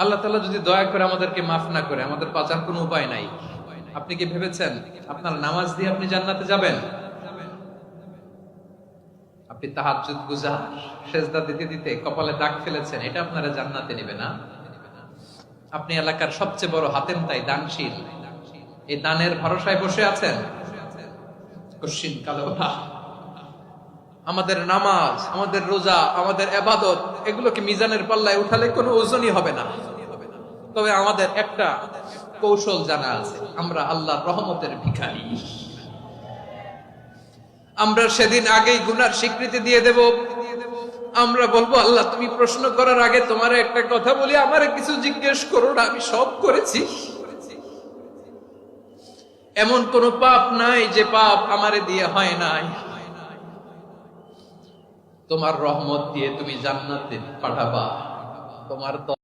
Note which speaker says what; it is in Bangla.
Speaker 1: আল্লাহ তাআলা যদি দয়া করে আমাদেরকে মাফ না করে, আমাদের বাঁচার কোনো উপায় নাই। আপনি কি ভেবেছেন আপনার নামাজ দিয়ে আপনি জান্নাতে যাবেন? আপনি তাহাজ্জুদ গুজার, সেজদা দিতে দিতে কপালে দাগ ফেলেছেন, এটা আপনারা জান্নাতে নেবে না। আপনি এলাকার সবচেয়ে বড় হাতেম তাই দানশীল, এই দানের ভরসায় বসে আছেন। কশিন কালো আমাদের নামাজ, আমাদের রোজা, আমাদের ইবাদত, এগুলোকে মিজানের পাল্লায় উঠালে কোনো ওজনই হবে না। তবে আমাদের একটা কৌশল জানা আছে, আমরা আল্লাহর রহমতের ভিখারি। আমরা সেদিন আগেই গুনার স্বীকৃতি দিয়ে দেব। আমরা বলবো, আল্লাহ তুমি প্রশ্ন করার আগে তোমার একটা কথা বলি, আমারে কিছু জিজ্ঞেস করো না, আমি সব করেছি। এমন কোন পাপ নাই যে পাপ আমারে দিয়ে হয় নাই। তোমার রহমত দিয়ে তুমি জান্নাতে পাঠাবা, তোমার